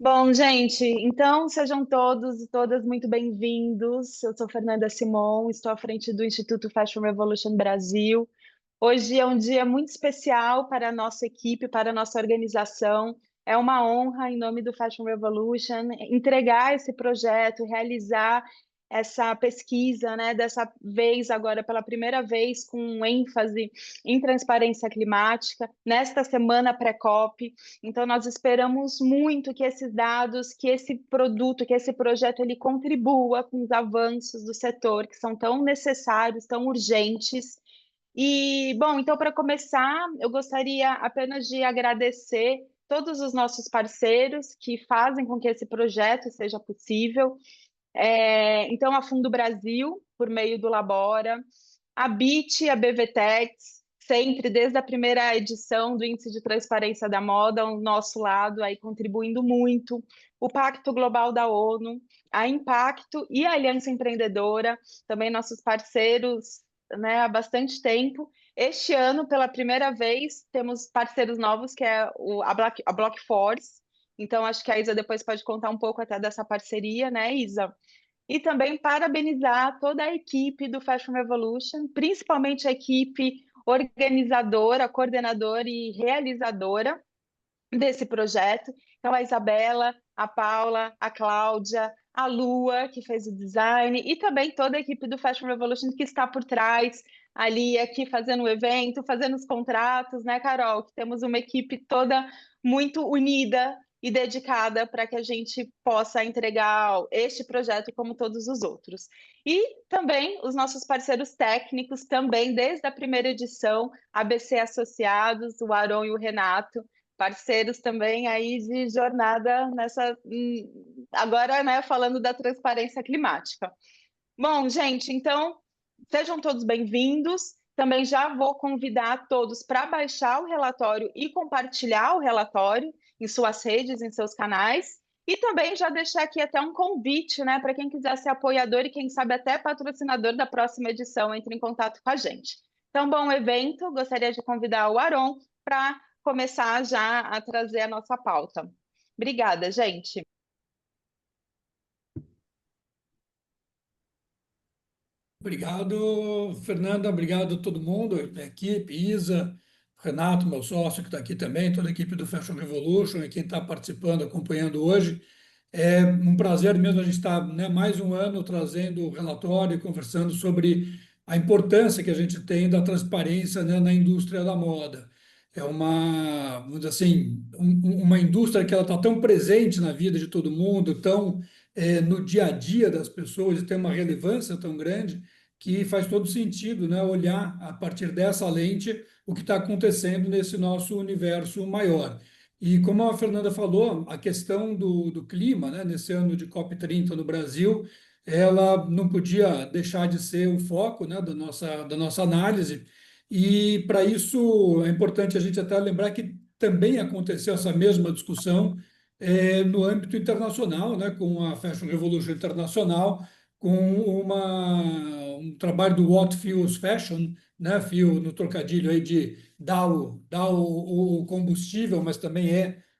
Bom, gente, então sejam todos e todas muito bem-vindos. Eu sou Fernanda Simon, estou à frente do Instituto Fashion Revolution Brasil. Hoje é um dia muito especial para a nossa equipe, para a nossa organização. É uma honra, em nome do Fashion Revolution, entregar esse projeto, realizar essa pesquisa, né, dessa vez agora pela primeira vez com ênfase em transparência climática, nesta semana pré-COP. Então, nós esperamos muito que esses dados, que esse produto, que esse projeto, ele contribua com os avanços do setor, que são tão necessários, tão urgentes. E, bom, então, para começar, eu gostaria apenas de agradecer todos os nossos parceiros que fazem com que esse projeto seja possível. Então, a Fundo Brasil, por meio do Labora, a BIT, a BVTEX, sempre desde a primeira edição do Índice de Transparência da Moda, ao nosso lado, aí contribuindo muito, o Pacto Global da ONU, a Impacto e a Aliança Empreendedora, também nossos parceiros, né, há bastante tempo. Este ano, pela primeira vez, temos parceiros novos, que é a Block Force. Então, acho que a Isa depois pode contar um pouco até dessa parceria, né, Isa? E também parabenizar toda a equipe do Fashion Revolution, principalmente a equipe organizadora, coordenadora e realizadora desse projeto. Então, a Isabela, a Paula, a Cláudia, a Lua, que fez o design, e também toda a equipe do Fashion Revolution que está por trás, ali, aqui, fazendo o evento, fazendo os contratos, né, Carol? Que temos uma equipe toda muito unida e dedicada para que a gente possa entregar este projeto como todos os outros. E também os nossos parceiros técnicos, também desde a primeira edição, ABC Associados, o Aron e o Renato, parceiros também aí de jornada nessa agora, né, falando da transparência climática. Bom, gente, então sejam todos bem-vindos. Também já vou convidar todos para baixar o relatório e compartilhar o relatório em suas redes, em seus canais. E também já deixar aqui até um convite, né, para quem quiser ser apoiador e quem sabe até patrocinador da próxima edição, entre em contato com a gente. Então, bom evento, gostaria de convidar o Aron para começar já a trazer a nossa pauta. Obrigada, gente. Obrigado, Fernanda. Obrigado a todo mundo, a equipe, Isa, Renato, meu sócio, que está aqui também, toda a equipe do Fashion Revolution e quem está participando, acompanhando hoje. É um prazer mesmo a gente estar, né, mais um ano trazendo o relatório e conversando sobre a importância que a gente tem da transparência, né, na indústria da moda. É uma, vamos dizer assim, uma indústria que ela está tão presente na vida de todo mundo, tão no dia a dia das pessoas e tem uma relevância tão grande que faz todo sentido, né, olhar a partir dessa lente o que está acontecendo nesse nosso universo maior. E como a Fernanda falou, a questão do clima, né, nesse ano de COP30 no Brasil, ela não podia deixar de ser o foco, né, da nossa análise. E para isso é importante a gente até lembrar que também aconteceu essa mesma discussão no âmbito internacional, né, com a Fashion Revolution Internacional, com um trabalho do What Fuels Fashion, né, fio no trocadilho aí de dar o combustível, mas também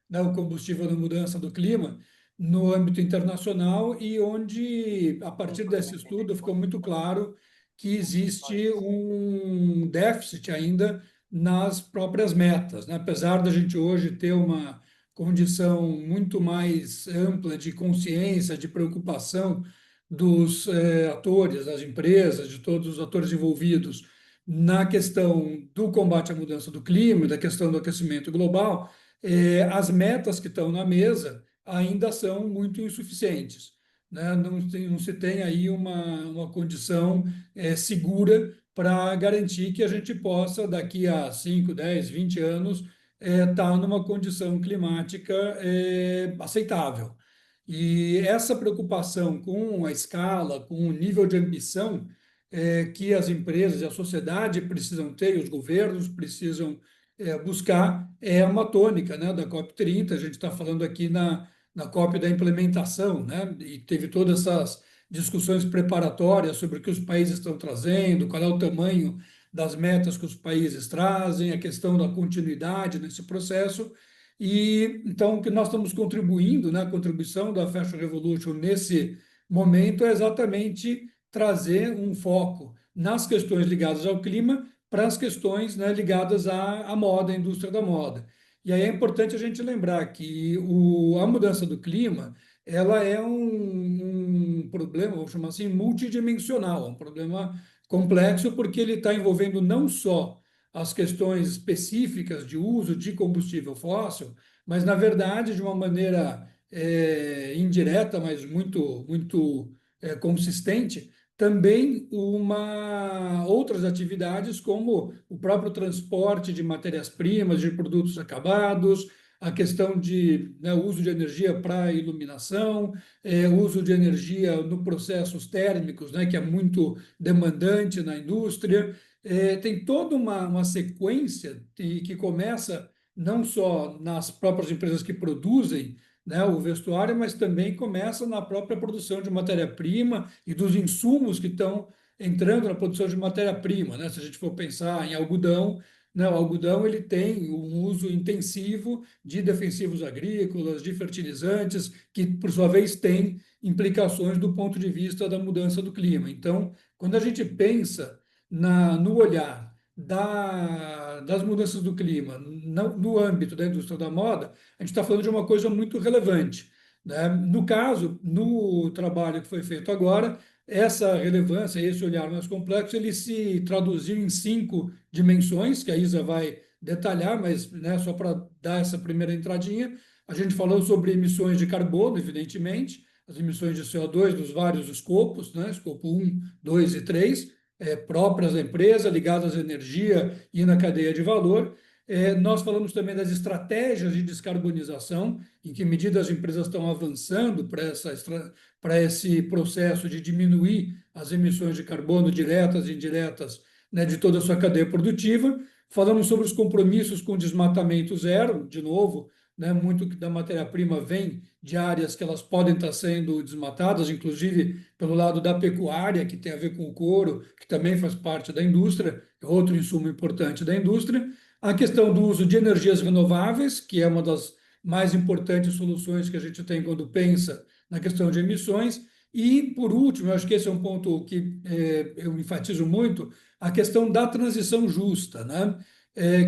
né, o combustível da mudança do clima, no âmbito internacional, e onde, a partir desse estudo, ficou muito claro que existe um déficit ainda nas próprias metas, né? Apesar da gente hoje ter uma condição muito mais ampla de consciência, de preocupação dos atores, das empresas, de todos os atores envolvidos na questão do combate à mudança do clima, da questão do aquecimento global, as metas que estão na mesa ainda são muito insuficientes, né? Não se tem aí uma condição segura para garantir que a gente possa, daqui a 5, 10, 20 anos, está numa condição climática aceitável. E essa preocupação com a escala, com o nível de ambição que as empresas e a sociedade precisam ter, e os governos precisam buscar, é uma tônica, né, da COP30. A gente está falando aqui na COP da implementação, né, e teve todas essas discussões preparatórias sobre o que os países estão trazendo, qual é o tamanho das metas que os países trazem, a questão da continuidade nesse processo. E então o que nós estamos contribuindo, né, a contribuição da Fashion Revolution nesse momento é exatamente trazer um foco nas questões ligadas ao clima para as questões, né, ligadas à moda, à indústria da moda. E aí é importante a gente lembrar que a mudança do clima ela é um problema, vou chamar assim, multidimensional, um problema complexo porque ele está envolvendo não só as questões específicas de uso de combustível fóssil, mas, na verdade, de uma maneira indireta, mas muito consistente, também outras atividades como o próprio transporte de matérias-primas, de produtos acabados, a questão de, né, uso de energia para iluminação, uso de energia no processos térmicos, né, que é muito demandante na indústria. Tem toda uma sequência que começa não só nas próprias empresas que produzem, né, o vestuário, mas também começa na própria produção de matéria-prima e dos insumos que estão entrando na produção de matéria-prima, né? Se a gente for pensar em algodão, né, o algodão ele tem um uso intensivo de defensivos agrícolas, de fertilizantes, que por sua vez tem implicações do ponto de vista da mudança do clima. Então, quando a gente pensa no olhar das mudanças do clima no âmbito da indústria da moda, a gente está falando de uma coisa muito relevante, né? No caso, no trabalho que foi feito agora, essa relevância, esse olhar mais complexo, ele se traduziu em 5 dimensões, que a Isa vai detalhar, mas, né, só para dar essa primeira entradinha, a gente falou sobre emissões de carbono, evidentemente, as emissões de CO2 dos vários escopos, né, escopo 1, 2 e 3, próprias da empresa, ligadas à energia e na cadeia de valor. Nós falamos também das estratégias de descarbonização, em que medida as empresas estão avançando para esse processo de diminuir as emissões de carbono diretas e indiretas, né, de toda a sua cadeia produtiva. Falamos sobre os compromissos com desmatamento zero, de novo, né, muito da matéria-prima vem de áreas que elas podem estar sendo desmatadas, inclusive pelo lado da pecuária, que tem a ver com o couro, que também faz parte da indústria, é outro insumo importante da indústria. A questão do uso de energias renováveis, que é uma das mais importantes soluções que a gente tem quando pensa na questão de emissões. E, por último, eu acho que esse é um ponto que eu enfatizo muito, a questão da transição justa, né?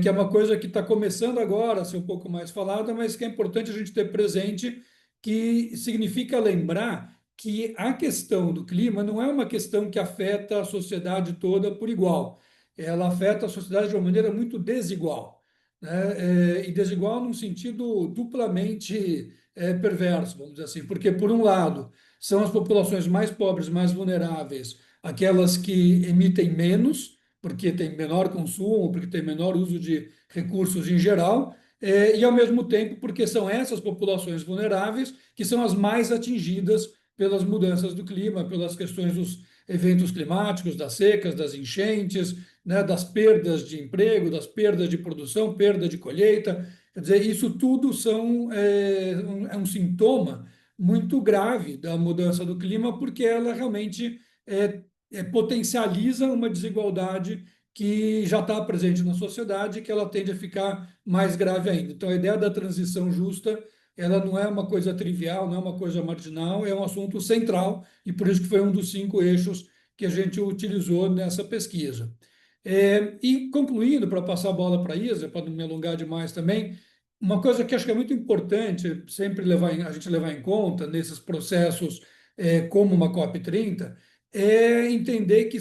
Que é uma coisa que está começando agora a ser um pouco mais falada, mas que é importante a gente ter presente, que significa lembrar que a questão do clima não é uma questão que afeta a sociedade toda por igual. Ela afeta a sociedade de uma maneira muito desigual, né? E desigual num sentido duplamente perverso, vamos dizer assim, porque, por um lado, são as populações mais pobres, mais vulneráveis, aquelas que emitem menos, porque tem menor consumo, porque tem menor uso de recursos em geral, e ao mesmo tempo porque são essas populações vulneráveis que são as mais atingidas pelas mudanças do clima, pelas questões dos eventos climáticos, das secas, das enchentes, né, das perdas de emprego, das perdas de produção, perda de colheita. Quer dizer, isso tudo é um sintoma muito grave da mudança do clima, porque ela realmente potencializa uma desigualdade que já está presente na sociedade e que ela tende a ficar mais grave ainda. Então, a ideia da transição justa, ela não é uma coisa trivial, não é uma coisa marginal, é um assunto central e por isso que foi um dos 5 eixos que a gente utilizou nessa pesquisa. E concluindo, para passar a bola para a Isa, para não me alongar demais também, uma coisa que acho que é muito importante sempre a gente levar em conta nesses processos, como uma COP30, é entender que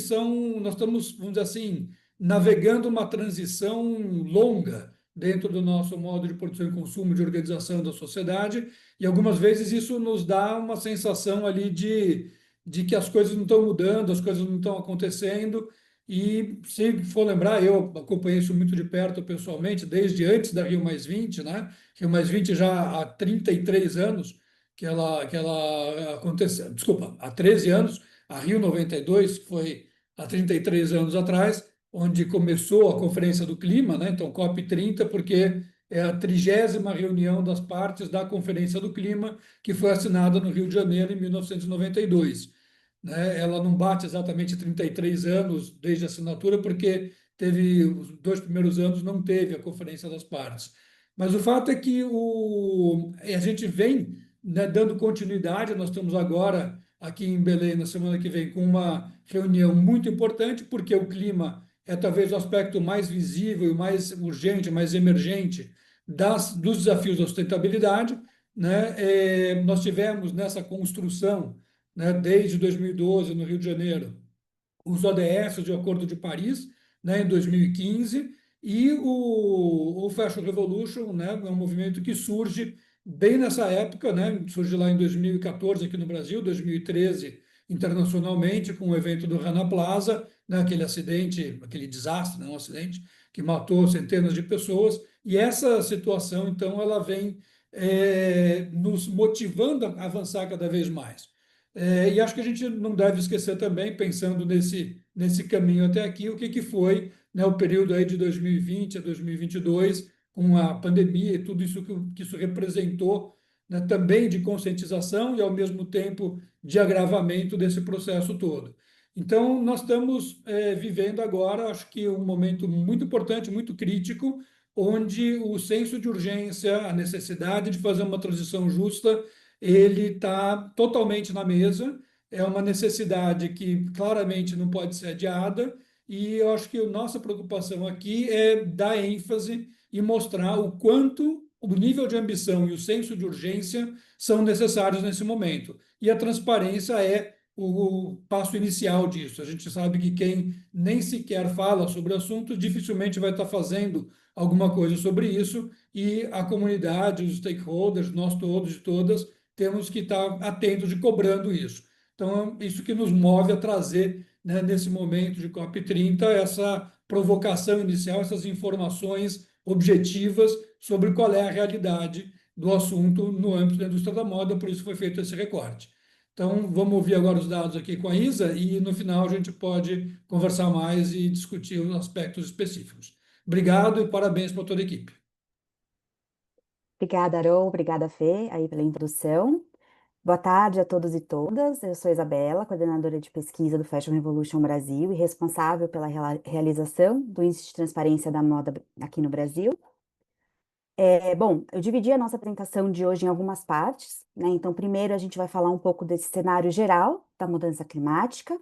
nós estamos, vamos dizer assim, navegando uma transição longa dentro do nosso modo de produção e consumo, de organização da sociedade, e algumas vezes isso nos dá uma sensação ali de que as coisas não estão mudando, as coisas não estão acontecendo, e se for lembrar, eu acompanhei isso muito de perto pessoalmente, desde antes da Rio+20, né? Rio+20 já há 33 anos que ela aconteceu, desculpa, há 13 anos, a Rio 92 que foi há 33 anos atrás, onde começou a Conferência do Clima, né? Então, COP30, porque é a 30ª reunião das partes da Conferência do Clima, que foi assinada no Rio de Janeiro em 1992, né? Ela não bate exatamente 33 anos desde a assinatura, porque teve os 2 primeiros anos não teve a Conferência das Partes. Mas o fato é que a gente vem, né, dando continuidade. Nós estamos agora aqui em Belém, na semana que vem, com uma reunião muito importante, porque o clima é talvez o aspecto mais visível, mais urgente, mais emergente dos desafios da sustentabilidade, né? Nós tivemos nessa construção, né, desde 2012, no Rio de Janeiro, os ODS, o Acordo de Paris, né, em 2015, e o Fashion Revolution, né, é um movimento que surge bem nessa época, né, surge lá em 2014 aqui no Brasil, 2013 internacionalmente, com o evento do Rana Plaza, né, aquele acidente, aquele desastre, não um acidente, que matou centenas de pessoas, e essa situação, então, ela vem nos motivando a avançar cada vez mais. E acho que a gente não deve esquecer também, pensando nesse caminho até aqui, o que, que foi, né, o período aí de 2020 a 2022, com a pandemia e tudo isso que isso representou, né, também de conscientização e, ao mesmo tempo, de agravamento desse processo todo. Então, nós estamos vivendo agora, acho que um momento muito importante, muito crítico, onde o senso de urgência, a necessidade de fazer uma transição justa, ele está totalmente na mesa. É uma necessidade que claramente não pode ser adiada, e eu acho que a nossa preocupação aqui é dar ênfase e mostrar o quanto o nível de ambição e o senso de urgência são necessários nesse momento. E a transparência é o passo inicial disso. A gente sabe que quem nem sequer fala sobre o assunto dificilmente vai estar fazendo alguma coisa sobre isso, e a comunidade, os stakeholders, nós todos e todas, temos que estar atentos e cobrando isso. Então, isso que nos move a trazer, né, nesse momento de COP30, essa provocação inicial, essas informações objetivas sobre qual é a realidade do assunto no âmbito da indústria da moda, por isso foi feito esse recorte. Então, vamos ouvir agora os dados aqui com a Isa e, no final, a gente pode conversar mais e discutir os aspectos específicos. Obrigado e parabéns para toda a equipe. Obrigada, Arô, obrigada, Fê, aí pela introdução. Boa tarde a todos e todas. Eu sou Isabela, coordenadora de pesquisa do Fashion Revolution Brasil e responsável pela realização do Índice de Transparência da Moda aqui no Brasil. Bom, eu dividi a nossa apresentação de hoje em algumas partes, né? Então, primeiro a gente vai falar um pouco desse cenário geral da mudança climática,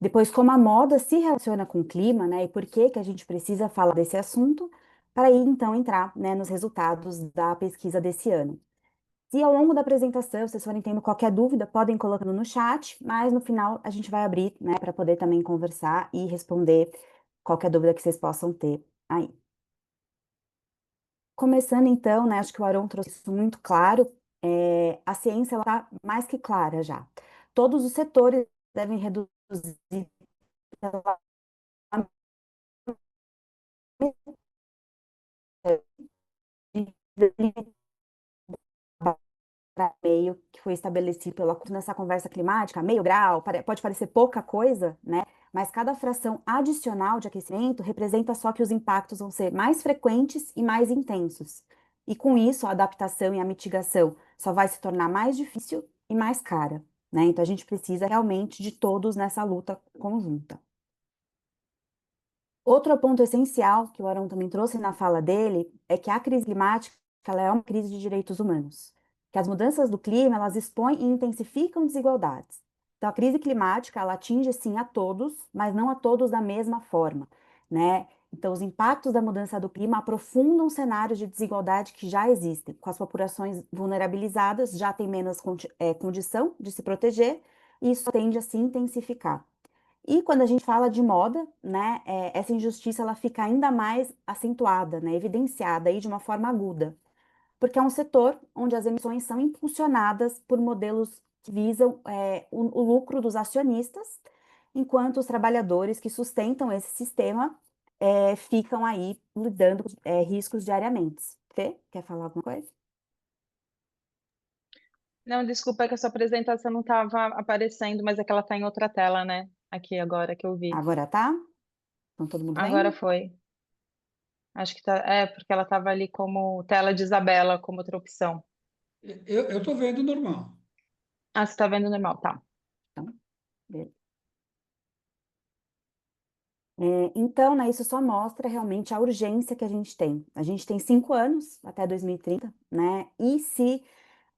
depois como a moda se relaciona com o clima, né? E por que que a gente precisa falar desse assunto, para aí então entrar, né, nos resultados da pesquisa desse ano. Se ao longo da apresentação vocês forem tendo qualquer dúvida, podem colocando no chat, mas no final a gente vai abrir, né, para poder também conversar e responder qualquer dúvida que vocês possam ter aí. Começando então, né, acho que o Aron trouxe isso muito claro, a ciência está mais que clara já. Todos os setores devem reduzir pela metade para meio que foi estabelecido nessa conversa climática, meio grau, pode parecer pouca coisa, né? Mas cada fração adicional de aquecimento representa só que os impactos vão ser mais frequentes e mais intensos. E com isso, a adaptação e a mitigação só vai se tornar mais difícil e mais cara, né? Então a gente precisa realmente de todos nessa luta conjunta. Outro ponto essencial que o Arão também trouxe na fala dele é que a crise climática ela é uma crise de direitos humanos, que as mudanças do clima elas expõem e intensificam desigualdades. Então, a crise climática ela atinge sim a todos, mas não a todos da mesma forma, né? Então, os impactos da mudança do clima aprofundam cenários de desigualdade que já existem, com as populações vulnerabilizadas já têm menos condição de se proteger, e isso tende a se intensificar. E quando a gente fala de moda, né, essa injustiça ela fica ainda mais acentuada, né, evidenciada aí de uma forma aguda, porque é um setor onde as emissões são impulsionadas por modelos que visam o lucro dos acionistas, enquanto os trabalhadores que sustentam esse sistema ficam aí lidando com riscos diariamente. Fê, quer falar alguma coisa? Não, desculpa, é que a sua apresentação não estava aparecendo, mas é que ela está em outra tela, né? Aqui agora que eu vi. Agora tá? Então todo mundo Agora vendo? foi. Acho que tá. É, porque ela estava ali como tela de Isabela, como outra opção. Eu estou vendo normal. Ah, você está vendo normal, tá. Então, beleza. Então, né, isso só mostra realmente a urgência que a gente tem. A gente tem 5 anos até 2030, né? E se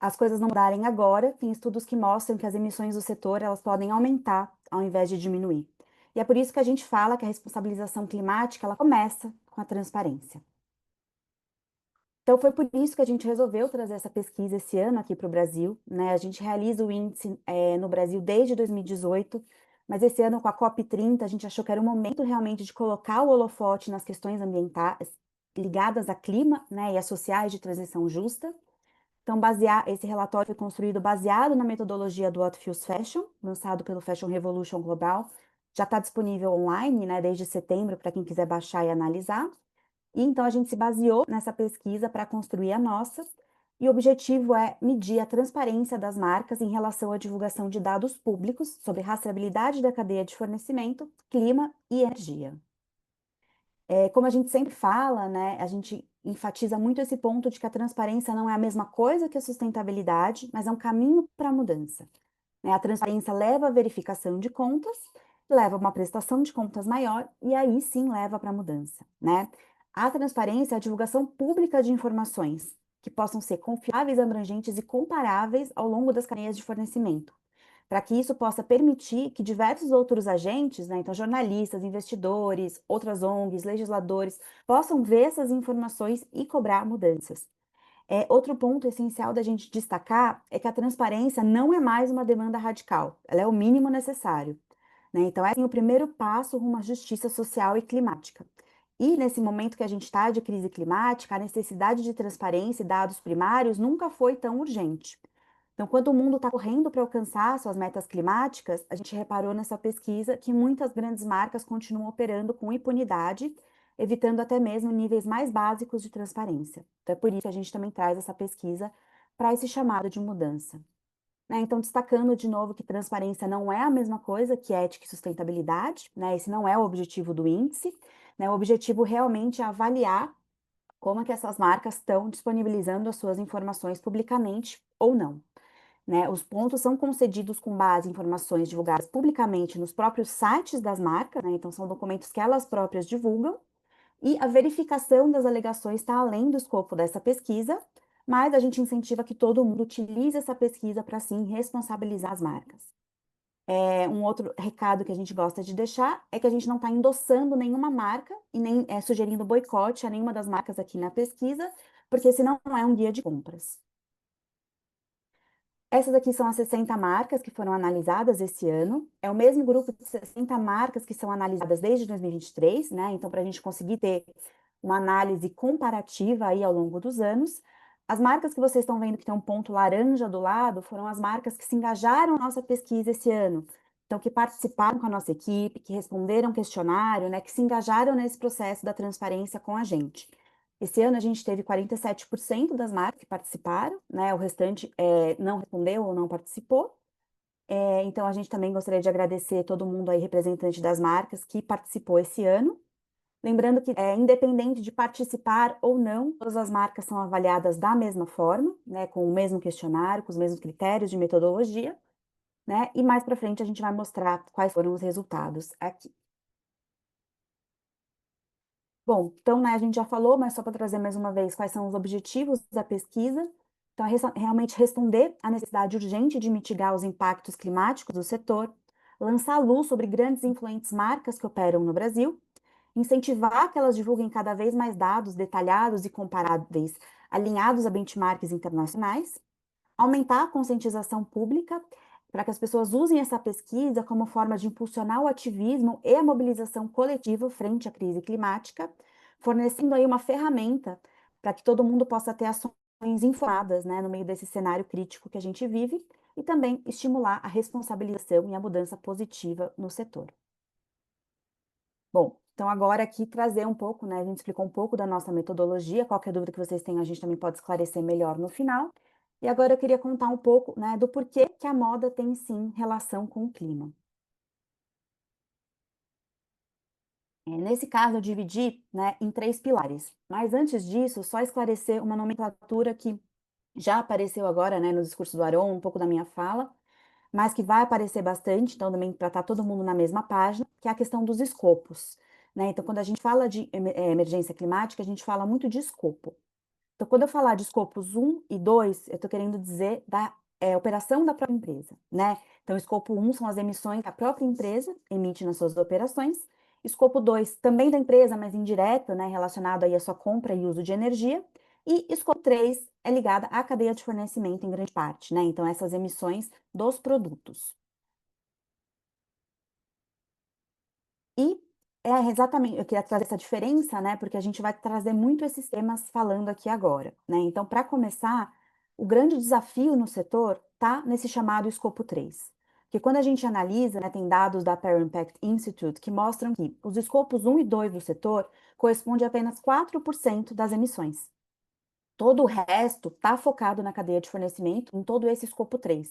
as coisas não mudarem agora, tem estudos que mostram que as emissões do setor elas podem aumentar ao invés de diminuir. E é por isso que a gente fala que a responsabilização climática ela começa com a transparência. Então, foi por isso que a gente resolveu trazer essa pesquisa esse ano aqui para o Brasil, né? A gente realiza o índice no Brasil desde 2018, mas esse ano com a COP30 a gente achou que era o momento realmente de colocar o holofote nas questões ambientais ligadas a clima, né, e as sociais de transição justa. Então, esse relatório foi construído baseado na metodologia do What Fuels Fashion, lançado pelo Fashion Revolution Global. Já está disponível online, né, desde setembro, para quem quiser baixar e analisar. E então a gente se baseou nessa pesquisa para construir a nossa, e o objetivo é medir a transparência das marcas em relação à divulgação de dados públicos sobre rastreabilidade da cadeia de fornecimento, clima e energia. Como a gente sempre fala, né, a gente enfatiza muito esse ponto de que a transparência não é a mesma coisa que a sustentabilidade, mas é um caminho para a mudança. Né? A transparência leva à verificação de contas, leva a uma prestação de contas maior e aí sim leva para a mudança, né? A transparência é a divulgação pública de informações que possam ser confiáveis, abrangentes e comparáveis ao longo das cadeias de fornecimento, para que isso possa permitir que diversos outros agentes, né, então jornalistas, investidores, outras ONGs, legisladores, possam ver essas informações e cobrar mudanças. Outro ponto essencial da gente destacar é que a transparência não é mais uma demanda radical, ela é o mínimo necessário, né? Então, é assim, o primeiro passo rumo à justiça social e climática. E nesse momento que a gente está de crise climática, a necessidade de transparência e dados primários nunca foi tão urgente. Então, quando o mundo está correndo para alcançar suas metas climáticas, a gente reparou nessa pesquisa que muitas grandes marcas continuam operando com impunidade, evitando até mesmo níveis mais básicos de transparência. Então, é por isso que a gente também traz essa pesquisa para esse chamado de mudança. Né? Então, destacando de novo que transparência não é a mesma coisa que ética e sustentabilidade, né? Esse não é o objetivo do índice, né? O objetivo realmente é avaliar como é que essas marcas estão disponibilizando as suas informações publicamente ou não. Né? Os pontos são concedidos com base em informações divulgadas publicamente nos próprios sites das marcas, né? Então, são documentos que elas próprias divulgam, e a verificação das alegações está além do escopo dessa pesquisa, mas a gente incentiva que todo mundo utilize essa pesquisa para, sim, responsabilizar as marcas. Um outro recado que a gente gosta de deixar é que a gente não está endossando nenhuma marca e nem sugerindo boicote a nenhuma das marcas aqui na pesquisa, porque senão não é um guia de compras. Essas aqui são as 60 marcas que foram analisadas esse ano. É o mesmo grupo de 60 marcas que são analisadas desde 2023, né? Então, para a gente conseguir ter uma análise comparativa aí ao longo dos anos. As marcas que vocês estão vendo que tem um ponto laranja do lado foram as marcas que se engajaram na nossa pesquisa esse ano. Então, que participaram com a nossa equipe, que responderam questionário, né? Que se engajaram nesse processo da transparência com a gente. Esse ano a gente teve 47% das marcas que participaram, né? O restante não respondeu ou não participou. Então a gente também gostaria de agradecer todo mundo aí, representante das marcas, que participou esse ano. Lembrando que, independente de participar ou não, todas as marcas são avaliadas da mesma forma, né? Com o mesmo questionário, com os mesmos critérios de metodologia, né? E mais para frente a gente vai mostrar quais foram os resultados aqui. Bom, então, né, a gente já falou, mas só para trazer mais uma vez quais são os objetivos da pesquisa. Então, é realmente responder à necessidade urgente de mitigar os impactos climáticos do setor, lançar luz sobre grandes e influentes marcas que operam no Brasil, incentivar que elas divulguem cada vez mais dados detalhados e comparáveis, alinhados a benchmarks internacionais, aumentar a conscientização pública para que as pessoas usem essa pesquisa como forma de impulsionar o ativismo e a mobilização coletiva frente à crise climática, fornecendo aí uma ferramenta para que todo mundo possa ter ações informadas, né, no meio desse cenário crítico que a gente vive, e também estimular a responsabilização e a mudança positiva no setor. Bom, então agora aqui trazer um pouco, né, a gente explicou um pouco da nossa metodologia, qualquer dúvida que vocês tenham a gente também pode esclarecer melhor no final. E agora eu queria contar um pouco, né, do porquê que a moda tem sim relação com o clima. Nesse caso eu dividi, né, em 3 pilares, mas antes disso, só esclarecer uma nomenclatura que já apareceu agora, né, no discurso do Aron, um pouco da minha fala, mas que vai aparecer bastante, então também para estar todo mundo na mesma página, que é a questão dos escopos. né? Então, quando a gente fala de emergência climática, a gente fala muito de escopo. Então, quando eu falar de escopos 1 e 2, eu estou querendo dizer da operação da própria empresa, né? Então, escopo 1 são as emissões que a própria empresa emite nas suas operações. Escopo 2, também da empresa, mas indireto, né? Relacionado aí à sua compra e uso de energia. E escopo 3 é ligada à cadeia de fornecimento em grande parte, né? Então, essas emissões dos produtos. E é exatamente, eu queria trazer essa diferença, né? Porque a gente vai trazer muito esses temas falando aqui agora, né? Então, para começar, o grande desafio no setor está nesse chamado escopo 3. Porque quando a gente analisa, né, tem dados da Pear Impact Institute que mostram que os escopos 1 e 2 do setor correspondem a apenas 4% das emissões. Todo o resto está focado na cadeia de fornecimento, em todo esse escopo 3.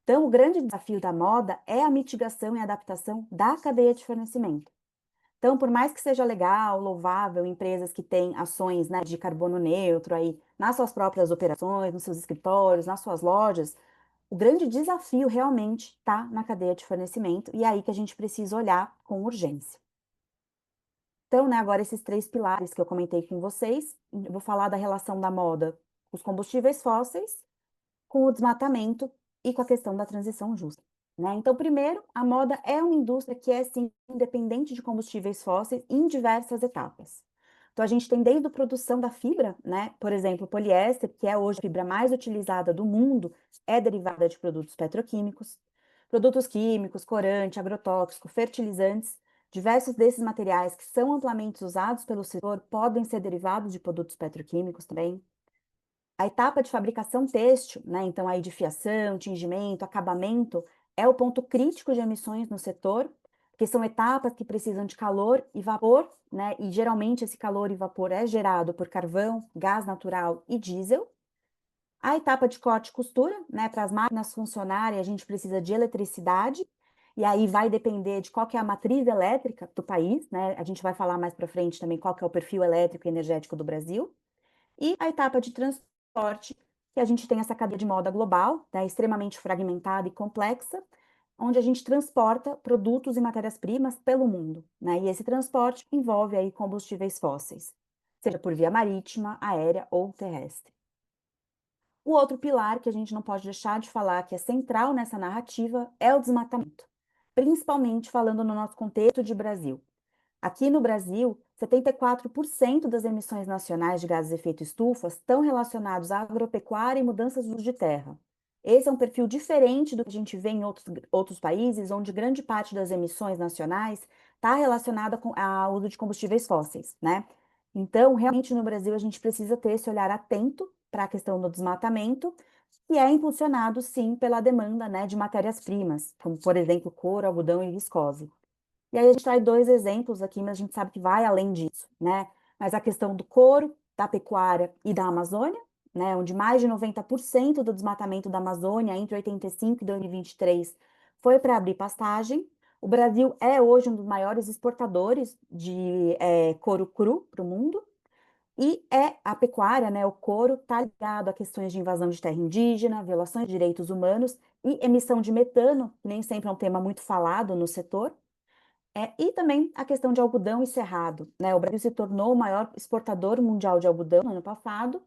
Então, o grande desafio da moda é a mitigação e adaptação da cadeia de fornecimento. Então, por mais que seja legal, louvável, empresas que têm ações, né, de carbono neutro aí nas suas próprias operações, nos seus escritórios, nas suas lojas, o grande desafio realmente está na cadeia de fornecimento e é aí que a gente precisa olhar com urgência. Então, né, agora esses 3 pilares que eu comentei com vocês, eu vou falar da relação da moda com os combustíveis fósseis, com o desmatamento e com a questão da transição justa, né? Então, primeiro, a moda é uma indústria que é, sim, independente de combustíveis fósseis em diversas etapas. Então, a gente tem desde a produção da fibra, né? Por exemplo, o poliéster, que é hoje a fibra mais utilizada do mundo, é derivada de produtos petroquímicos, produtos químicos, corante, agrotóxico, fertilizantes. Diversos desses materiais que são amplamente usados pelo setor podem ser derivados de produtos petroquímicos também. A etapa de fabricação têxtil, né? Então, aí de fiação, tingimento, acabamento, é o ponto crítico de emissões no setor, porque são etapas que precisam de calor e vapor, né? E geralmente esse calor e vapor é gerado por carvão, gás natural e diesel. A etapa de corte e costura, né? Para as máquinas funcionarem, a gente precisa de eletricidade, e aí vai depender de qual que é a matriz elétrica do país, né? A gente vai falar mais para frente também qual que é o perfil elétrico e energético do Brasil. E a etapa de transporte, que a gente tem essa cadeia de moda global, né, extremamente fragmentada e complexa, onde a gente transporta produtos e matérias-primas pelo mundo, né? E esse transporte envolve aí combustíveis fósseis, seja por via marítima, aérea ou terrestre. O outro pilar que a gente não pode deixar de falar, que é central nessa narrativa, é o desmatamento, principalmente falando no nosso contexto de Brasil. Aqui no Brasil, 74% das emissões nacionais de gases de efeito estufa estão relacionados à agropecuária e mudanças de uso de terra. Esse é um perfil diferente do que a gente vê em outros países, onde grande parte das emissões nacionais está relacionada ao uso de combustíveis fósseis, né? Então, realmente no Brasil, a gente precisa ter esse olhar atento para a questão do desmatamento, que é impulsionado, sim, pela demanda, né, de matérias-primas, como, por exemplo, couro, algodão e viscose. E aí a gente traz 2 exemplos aqui, mas a gente sabe que vai além disso, né? Mas a questão do couro, da pecuária e da Amazônia, né? Onde mais de 90% do desmatamento da Amazônia entre 85 e 2023 foi para abrir pastagem. O Brasil é hoje um dos maiores exportadores de couro cru para o mundo. E a pecuária, né, o couro, está ligado a questões de invasão de terra indígena, violações de direitos humanos e emissão de metano, que nem sempre é um tema muito falado no setor. E também a questão de algodão e cerrado, né? O Brasil se tornou o maior exportador mundial de algodão no ano passado.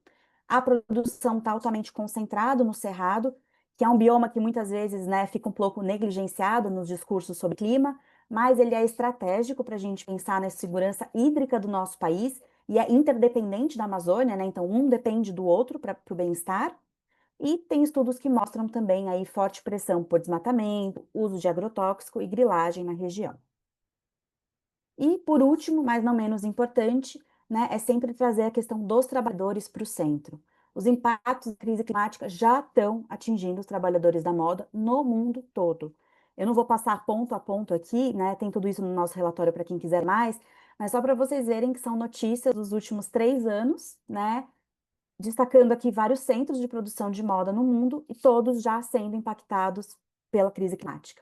A produção está altamente concentrada no cerrado, que é um bioma que muitas vezes, né, fica um pouco negligenciado nos discursos sobre clima, mas ele é estratégico para a gente pensar na segurança hídrica do nosso país e é interdependente da Amazônia, né? Então, um depende do outro para o bem-estar. E tem estudos que mostram também aí forte pressão por desmatamento, uso de agrotóxico e grilagem na região. E, por último, mas não menos importante, né, é sempre trazer a questão dos trabalhadores para o centro. Os impactos da crise climática já estão atingindo os trabalhadores da moda no mundo todo. Eu não vou passar ponto a ponto aqui, né, tem tudo isso no nosso relatório para quem quiser mais, mas só para vocês verem que são notícias dos últimos 3 anos, né, destacando aqui vários centros de produção de moda no mundo e todos já sendo impactados pela crise climática.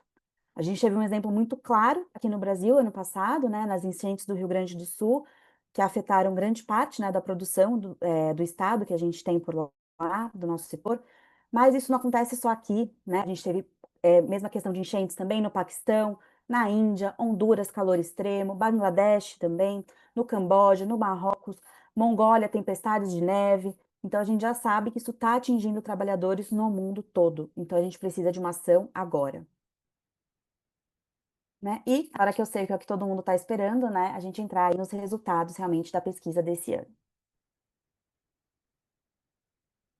A gente teve um exemplo muito claro aqui no Brasil, ano passado, né, nas enchentes do Rio Grande do Sul, que afetaram grande parte, né, da produção do estado que a gente tem por lá, do nosso setor, mas isso não acontece só aqui, né, a gente teve mesma questão de enchentes também no Paquistão, na Índia, Honduras, calor extremo, Bangladesh também, no Camboja, no Marrocos, Mongólia, tempestades de neve. Então, a gente já sabe que isso está atingindo trabalhadores no mundo todo. Então, a gente precisa de uma ação agora. Né? E, agora que eu sei que é o que todo mundo está esperando, né, a gente entrar aí nos resultados realmente da pesquisa desse ano.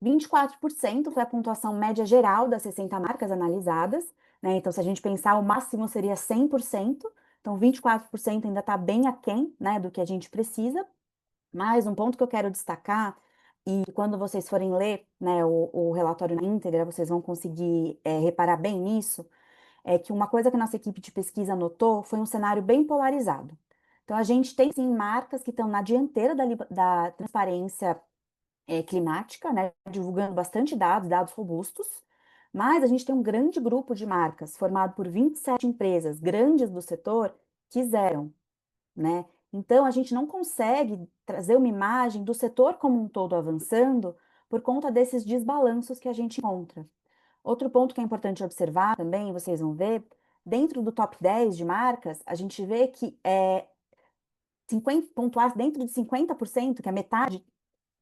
24% foi a pontuação média geral das 60 marcas analisadas, né? Então, se a gente pensar, o máximo seria 100%, então 24% ainda está bem aquém, né, do que a gente precisa. Mas um ponto que eu quero destacar, e quando vocês forem ler, né, o relatório na íntegra, vocês vão conseguir reparar bem nisso, é que uma coisa que a nossa equipe de pesquisa notou foi um cenário bem polarizado. Então, a gente tem, sim, marcas que estão na dianteira da transparência climática, né, divulgando bastante dados, dados robustos, mas a gente tem um grande grupo de marcas, formado por 27 empresas grandes do setor, que zeram, né? Então, a gente não consegue trazer uma imagem do setor como um todo avançando por conta desses desbalanços que a gente encontra. Outro ponto que é importante observar também, vocês vão ver, dentro do top 10 de marcas, a gente vê que 50, pontuar dentro de 50%, que é metade,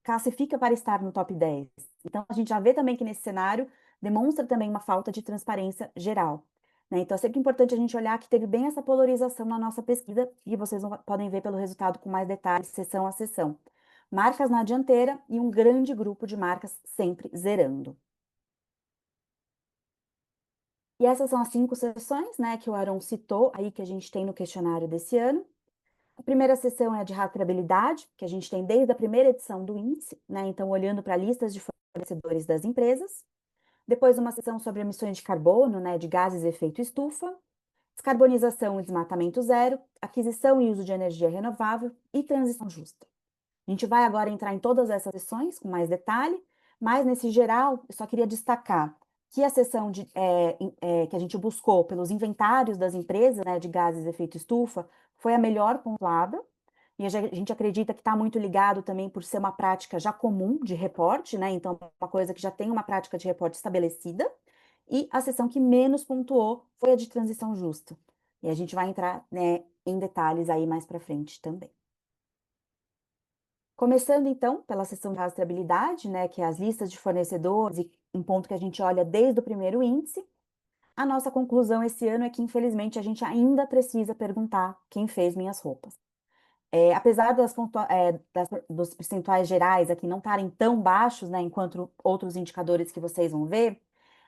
classifica para estar no top 10. Então, a gente já vê também que nesse cenário demonstra também uma falta de transparência geral. Né? Então, é sempre importante a gente olhar que teve bem essa polarização na nossa pesquisa, e vocês podem ver pelo resultado com mais detalhes, seção a seção. Marcas na dianteira e um grande grupo de marcas sempre zerando. E essas são as 5 seções, né, que o Aaron citou aí que a gente tem no questionário desse ano. A primeira seção é a de rastreabilidade, que a gente tem desde a primeira edição do índice, né? Então, olhando para listas de fornecedores das empresas. Depois, uma seção sobre emissões de carbono, né, de gases de efeito estufa, descarbonização e desmatamento zero, aquisição e uso de energia renovável e transição justa. A gente vai agora entrar em todas essas sessões com mais detalhe, mas nesse geral, eu só queria destacar que a seção que a gente buscou pelos inventários das empresas, né, de gases de efeito estufa foi a melhor pontuada, e a gente acredita que está muito ligado também por ser uma prática já comum de reporte, né? Então, uma coisa que já tem uma prática de reporte estabelecida. E a seção que menos pontuou foi a de transição justa. E a gente vai entrar, né, em detalhes aí mais para frente também. Começando então pela seção de rastreabilidade, né, que é as listas de fornecedores, e um ponto que a gente olha desde o primeiro índice. A nossa conclusão esse ano é que, infelizmente, a gente ainda precisa perguntar quem fez minhas roupas. Apesar dos percentuais gerais aqui não estarem tão baixos, né, enquanto outros indicadores que vocês vão ver,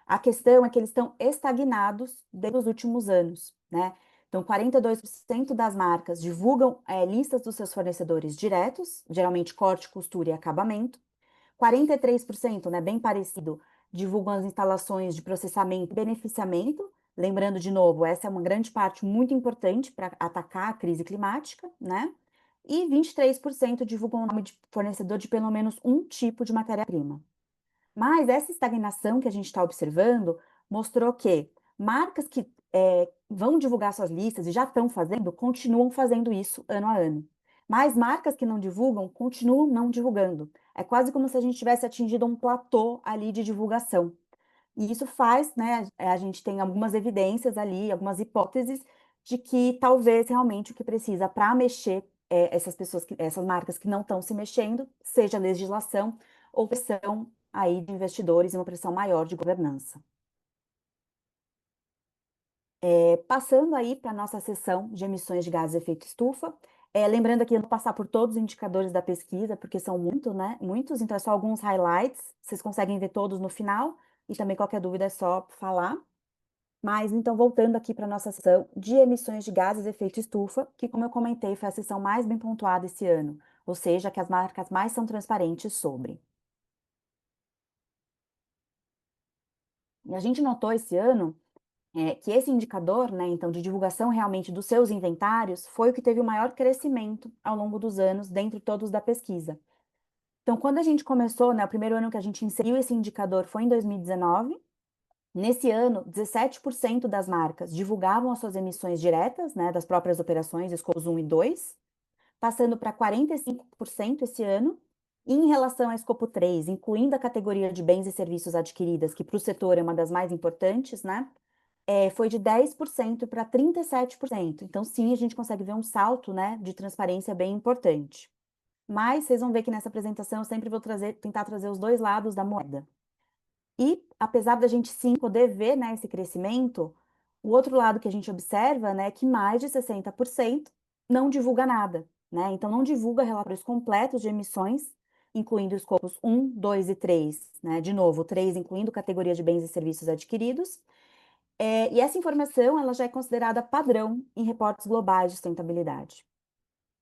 a questão é que eles estão estagnados desde os últimos anos, né? Então, 42% das marcas divulgam listas dos seus fornecedores diretos, geralmente corte, costura e acabamento. 43%, né, bem parecido, divulgam as instalações de processamento e beneficiamento. Lembrando, de novo, essa é uma grande parte muito importante para atacar a crise climática, né? E 23% divulgam o nome de fornecedor de pelo menos um tipo de matéria-prima. Mas essa estagnação que a gente está observando mostrou que marcas que vão divulgar suas listas e já estão fazendo, continuam fazendo isso ano a ano. Mas marcas que não divulgam, continuam não divulgando. É quase como se a gente tivesse atingido um platô ali de divulgação. E isso faz, né, a gente tem algumas evidências ali, algumas hipóteses de que talvez realmente o que precisa para mexer essas marcas que não estão se mexendo, seja legislação ou pressão aí de investidores e uma pressão maior de governança. Passando aí para a nossa seção de emissões de gases de efeito estufa, lembrando aqui, eu não passar por todos os indicadores da pesquisa, porque são muitos, então é só alguns highlights, vocês conseguem ver todos no final, e também qualquer dúvida é só falar. Mas, então, voltando aqui para a nossa seção de emissões de gases de efeito estufa, que, como eu comentei, foi a seção mais bem pontuada esse ano, ou seja, que as marcas mais são transparentes sobre. E a gente notou esse ano que esse indicador, né, então, de divulgação realmente dos seus inventários, foi o que teve o maior crescimento ao longo dos anos, dentre todos da pesquisa. Então, quando a gente começou, né, o primeiro ano que a gente inseriu esse indicador foi em 2019. Nesse ano, 17% das marcas divulgavam as suas emissões diretas, né, das próprias operações, escopos 1 e 2, passando para 45% esse ano. E em relação ao escopo 3, incluindo a categoria de bens e serviços adquiridas, que para o setor é uma das mais importantes, né, foi de 10% para 37%. Então, sim, a gente consegue ver um salto, né, de transparência bem importante. Mas vocês vão ver que nessa apresentação eu sempre vou tentar trazer os dois lados da moeda. E, apesar da gente sim poder ver, né, esse crescimento, o outro lado que a gente observa, né, é que mais de 60% não divulga nada, né? Então, não divulga relatórios completos de emissões, incluindo os escopos 1, 2 e 3, né? De novo, 3 incluindo categoria de bens e serviços adquiridos. E essa informação, ela já é considerada padrão em reportes globais de sustentabilidade.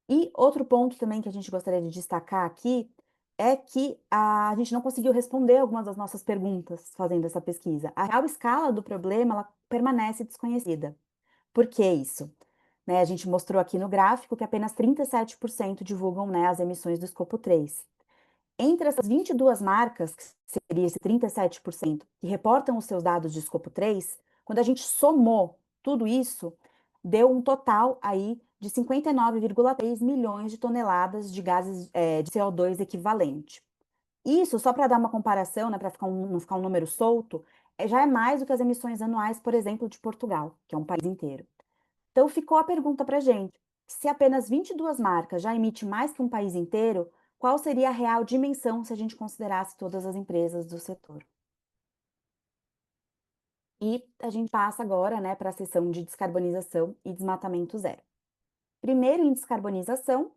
E outro ponto também que a gente gostaria de destacar aqui é que a gente não conseguiu responder algumas das nossas perguntas fazendo essa pesquisa. A real escala do problema, ela permanece desconhecida. Por que isso? Né, a gente mostrou aqui no gráfico que apenas 37% divulgam, né, as emissões do escopo 3. Entre essas 22 marcas, que seria esse 37%, que reportam os seus dados de escopo 3, quando a gente somou tudo isso, deu um total aí de 59,3 milhões de toneladas de gases de CO2 equivalente. Isso, só para dar uma comparação, né, para não ficar um número solto, já é mais do que as emissões anuais, por exemplo, de Portugal, que é um país inteiro. Então ficou a pergunta para a gente: se apenas 22 marcas já emite mais que um país inteiro, qual seria a real dimensão se a gente considerasse todas as empresas do setor? E a gente passa agora, né, para a seção de descarbonização e desmatamento zero. Primeiro, em descarbonização,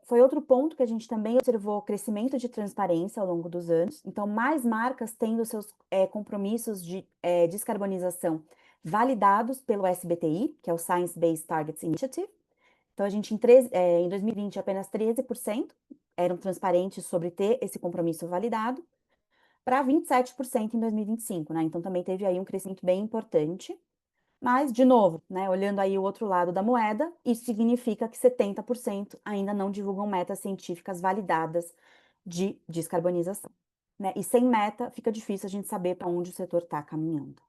foi outro ponto que a gente também observou crescimento de transparência ao longo dos anos. Então, mais marcas tendo seus compromissos de descarbonização validados pelo SBTI, que é o Science Based Targets Initiative. Então, a gente, em 2020, apenas 13% eram transparentes sobre ter esse compromisso validado, para 27% em 2025, né? Então, também teve aí um crescimento bem importante. Mas, de novo, né, olhando aí o outro lado da moeda, isso significa que 70% ainda não divulgam metas científicas validadas de descarbonização, né? E sem meta, fica difícil a gente saber para onde o setor está caminhando.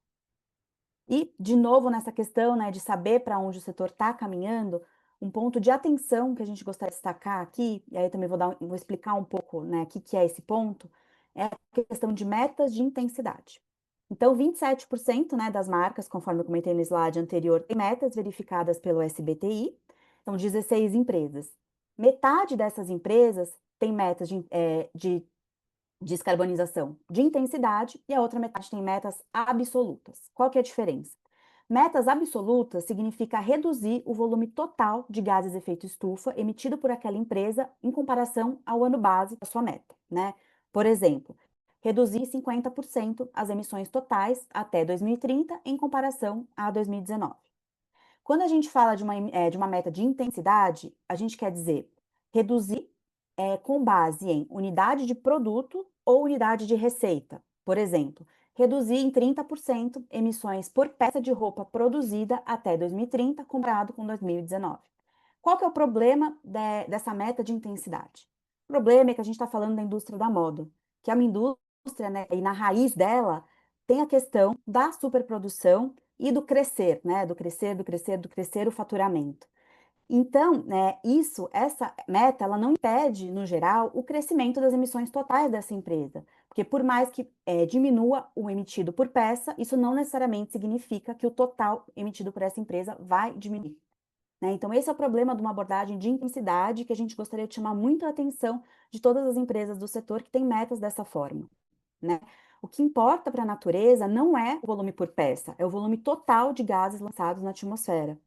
E, de novo, nessa questão, né, de saber para onde o setor está caminhando, um ponto de atenção que a gente gostaria de destacar aqui, e aí eu também vou explicar um pouco, né, o que é esse ponto, é a questão de metas de intensidade. Então, 27%, né, das marcas, conforme eu comentei no slide anterior, têm metas verificadas pelo SBTI, são 16 empresas. Metade dessas empresas tem metas de descarbonização de intensidade e a outra metade tem metas absolutas. Qual que é a diferença? Metas absolutas significa reduzir o volume total de gases de efeito estufa emitido por aquela empresa em comparação ao ano base da sua meta, né? Por exemplo, reduzir 50% as emissões totais até 2030 em comparação a 2019. Quando a gente fala de uma meta de intensidade, a gente quer dizer reduzir com base em unidade de produto ou unidade de receita. Por exemplo, reduzir em 30% emissões por peça de roupa produzida até 2030, comparado com 2019. Qual que é o problema dessa meta de intensidade? O problema é que a gente está falando da indústria da moda, que é uma indústria, né, e na raiz dela tem a questão da superprodução e do crescer, né, do crescer o faturamento. Então, né, essa meta, ela não impede, no geral, o crescimento das emissões totais dessa empresa, porque por mais que diminua o emitido por peça, isso não necessariamente significa que o total emitido por essa empresa vai diminuir, né? Então, esse é o problema de uma abordagem de intensidade que a gente gostaria de chamar muito a atenção de todas as empresas do setor que têm metas dessa forma, né? O que importa para a natureza não é o volume por peça, é o volume total de gases lançados na atmosfera,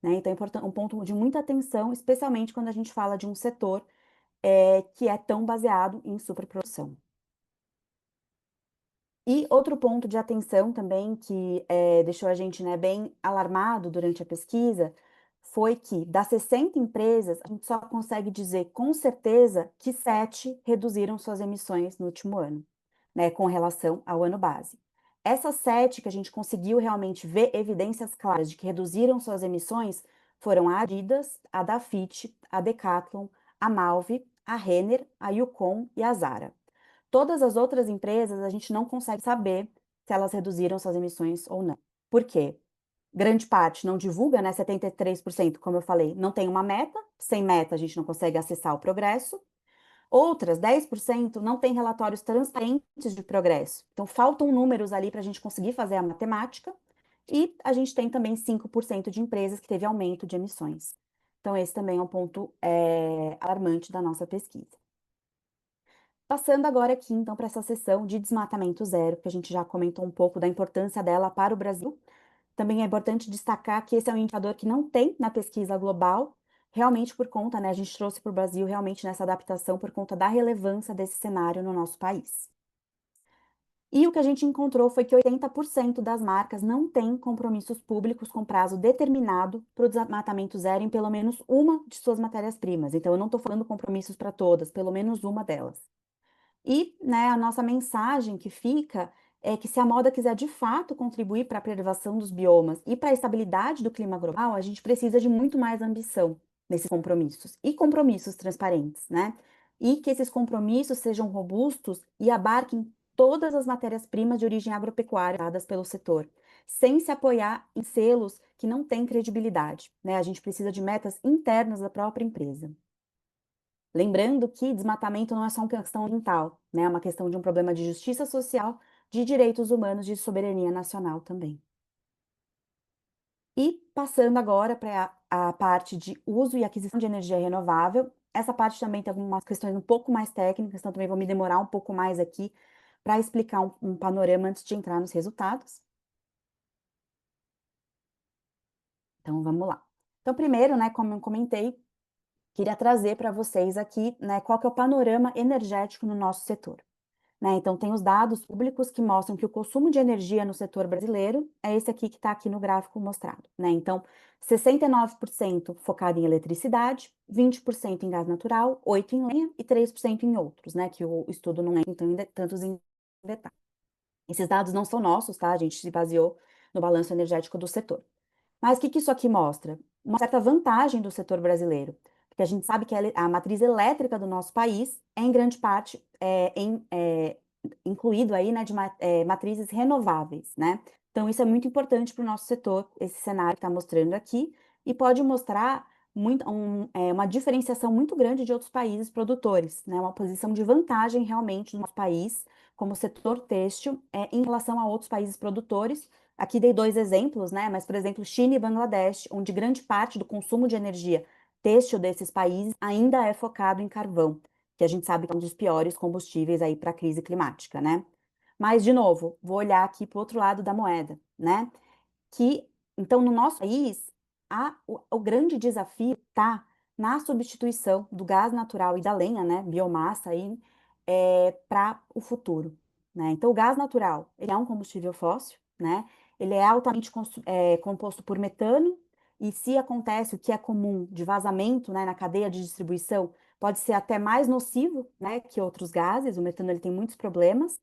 né? Então, é um ponto de muita atenção, especialmente quando a gente fala de um setor que é tão baseado em superprodução. E outro ponto de atenção também que deixou a gente, né, bem alarmado durante a pesquisa foi que das 60 empresas, a gente só consegue dizer com certeza que 7 reduziram suas emissões no último ano, né, com relação ao ano base. Essas 7 que a gente conseguiu realmente ver evidências claras de que reduziram suas emissões foram a Adidas, a Dafit, a Decathlon, a Malve, a Renner, a Yukon e a Zara. Todas as outras empresas, a gente não consegue saber se elas reduziram suas emissões ou não. Por quê? Grande parte não divulga, né? 73%, como eu falei, não tem uma meta. Sem meta, a gente não consegue acessar o progresso. Outras, 10%, não tem relatórios transparentes de progresso. Então, faltam números ali para a gente conseguir fazer a matemática. E a gente tem também 5% de empresas que teve aumento de emissões. Então, esse também é um ponto alarmante da nossa pesquisa. Passando agora aqui, então, para essa sessão de desmatamento zero, que a gente já comentou um pouco da importância dela para o Brasil. Também é importante destacar que esse é um indicador que não tem na pesquisa global, realmente por conta, né, a gente trouxe para o Brasil realmente nessa adaptação por conta da relevância desse cenário no nosso país. E o que a gente encontrou foi que 80% das marcas não têm compromissos públicos com prazo determinado para o desmatamento zero em pelo menos uma de suas matérias-primas. Então, eu não estou falando compromissos para todas, pelo menos uma delas. E, né, a nossa mensagem que fica é que se a moda quiser de fato contribuir para a preservação dos biomas e para a estabilidade do clima global, a gente precisa de muito mais ambição nesses compromissos e compromissos transparentes, né? E que esses compromissos sejam robustos e abarquem todas as matérias-primas de origem agropecuária dadas pelo setor, sem se apoiar em selos que não têm credibilidade, né? A gente precisa de metas internas da própria empresa. Lembrando que desmatamento não é só uma questão ambiental, né? É uma questão de um problema de justiça social, de direitos humanos, de soberania nacional também. E passando agora para a parte de uso e aquisição de energia renovável, essa parte também tem algumas questões um pouco mais técnicas, então também vou me demorar um pouco mais aqui para explicar um panorama antes de entrar nos resultados. Então vamos lá. Então primeiro, né, como eu comentei, queria trazer para vocês aqui, né, qual que é o panorama energético no nosso setor. Né? Então, tem os dados públicos que mostram que o consumo de energia no setor brasileiro é esse aqui que está aqui no gráfico mostrado. Né? Então, 69% focado em eletricidade, 20% em gás natural, 8% em lenha e 3% em outros, né? Que o estudo não é então, tantos em detalhe. Esses dados não são nossos, tá? A gente se baseou no balanço energético do setor. Mas o que isso aqui mostra? Uma certa vantagem do setor brasileiro, porque a gente sabe que a matriz elétrica do nosso país é em grande parte incluído aí, né, de matrizes renováveis, né? Então isso é muito importante para o nosso setor, esse cenário que está mostrando aqui, e pode mostrar uma diferenciação muito grande de outros países produtores, né? Uma posição de vantagem realmente no nosso país, como setor têxtil, em relação a outros países produtores. Aqui dei dois exemplos, né? Mas, por exemplo, China e Bangladesh, onde grande parte do consumo de energia têxtil desses países ainda é focado em carvão, que a gente sabe que é um dos piores combustíveis aí para a crise climática, né? Mas, de novo, vou olhar aqui para o outro lado da moeda, né? Que, então, no nosso país, o grande desafio está na substituição do gás natural e da lenha, né? Biomassa aí, para o futuro, né? Então, o gás natural, ele é um combustível fóssil, né? Ele é altamente composto por metano, e se acontece o que é comum de vazamento, né, na cadeia de distribuição, pode ser até mais nocivo, né, que outros gases. O metano ele tem muitos problemas.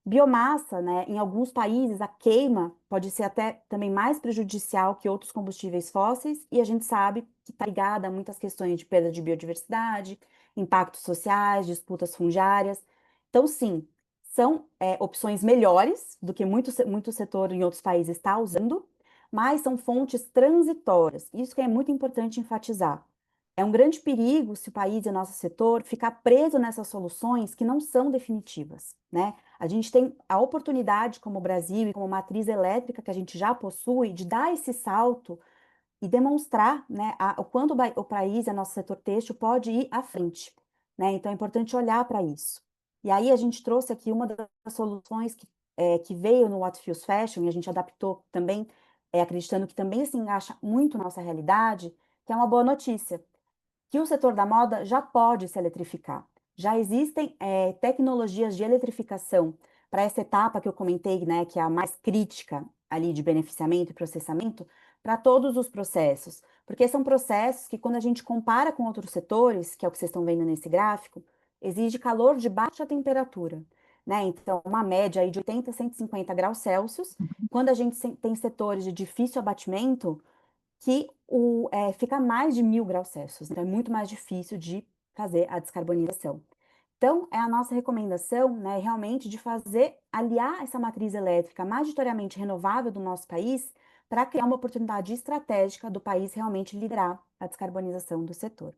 Biomassa, né, em alguns países a queima pode ser até também mais prejudicial que outros combustíveis fósseis, e a gente sabe que está ligada a muitas questões de perda de biodiversidade, impactos sociais, disputas fundiárias. Então, sim, são opções melhores do que muito setor em outros países está usando, mas são fontes transitórias. Isso que é muito importante enfatizar. É um grande perigo se o país e o nosso setor ficar preso nessas soluções que não são definitivas, né? A gente tem a oportunidade, como o Brasil e como matriz elétrica que a gente já possui, de dar esse salto e demonstrar, né, o quanto o país e o nosso setor têxtil pode ir à frente, né? Então é importante olhar para isso. E aí a gente trouxe aqui uma das soluções que veio no What Feels Fashion, e a gente adaptou também, acreditando que também se encaixa muito na nossa realidade, que é uma boa notícia que o setor da moda já pode se eletrificar. Já existem tecnologias de eletrificação para essa etapa que eu comentei, né, que é a mais crítica ali de beneficiamento e processamento, para todos os processos, porque são processos que, quando a gente compara com outros setores, que é o que vocês estão vendo nesse gráfico, exige calor de baixa temperatura, né? Então, uma média aí de 80 a 150 graus Celsius. Quando a gente tem setores de difícil abatimento, que fica a mais de 1.000 graus Celsius. Então, é muito mais difícil de fazer a descarbonização. Então, é a nossa recomendação, né, realmente de aliar essa matriz elétrica majoritariamente renovável do nosso país para criar uma oportunidade estratégica do país realmente liderar a descarbonização do setor.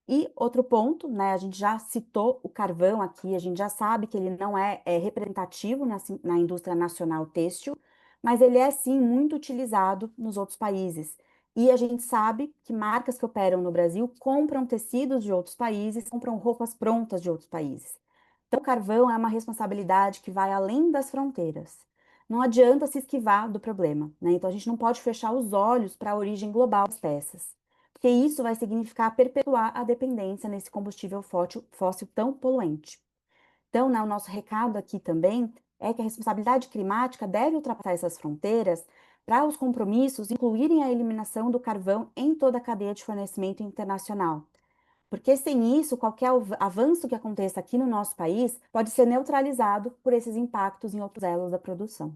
E outro ponto, né, a gente já citou o carvão aqui, a gente já sabe que ele não é representativo na indústria nacional têxtil, mas ele é sim muito utilizado nos outros países. E a gente sabe que marcas que operam no Brasil compram tecidos de outros países, compram roupas prontas de outros países. Então, o carvão é uma responsabilidade que vai além das fronteiras. Não adianta se esquivar do problema, né? Então, a gente não pode fechar os olhos para a origem global das peças, porque isso vai significar perpetuar a dependência nesse combustível fóssil tão poluente. Então, né, o nosso recado aqui também é que a responsabilidade climática deve ultrapassar essas fronteiras para os compromissos incluírem a eliminação do carvão em toda a cadeia de fornecimento internacional. Porque sem isso, qualquer avanço que aconteça aqui no nosso país pode ser neutralizado por esses impactos em outros elos da produção.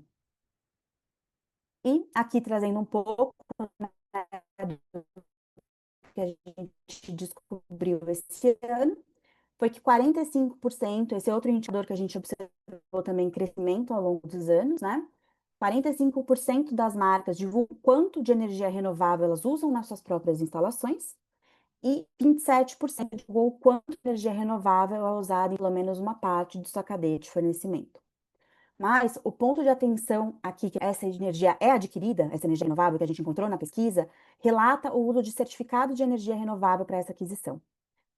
E aqui trazendo um pouco, né, do que a gente descobriu esse ano, foi que 45%, esse é outro indicador que a gente observou também crescimento ao longo dos anos, né? 45% das marcas divulgam quanto de energia renovável elas usam nas suas próprias instalações e 27% divulgou o quanto de energia renovável é usada em pelo menos uma parte de sua cadeia de fornecimento. Mas o ponto de atenção aqui, que essa energia é adquirida, essa energia renovável que a gente encontrou na pesquisa, relata o uso de certificado de energia renovável para essa aquisição.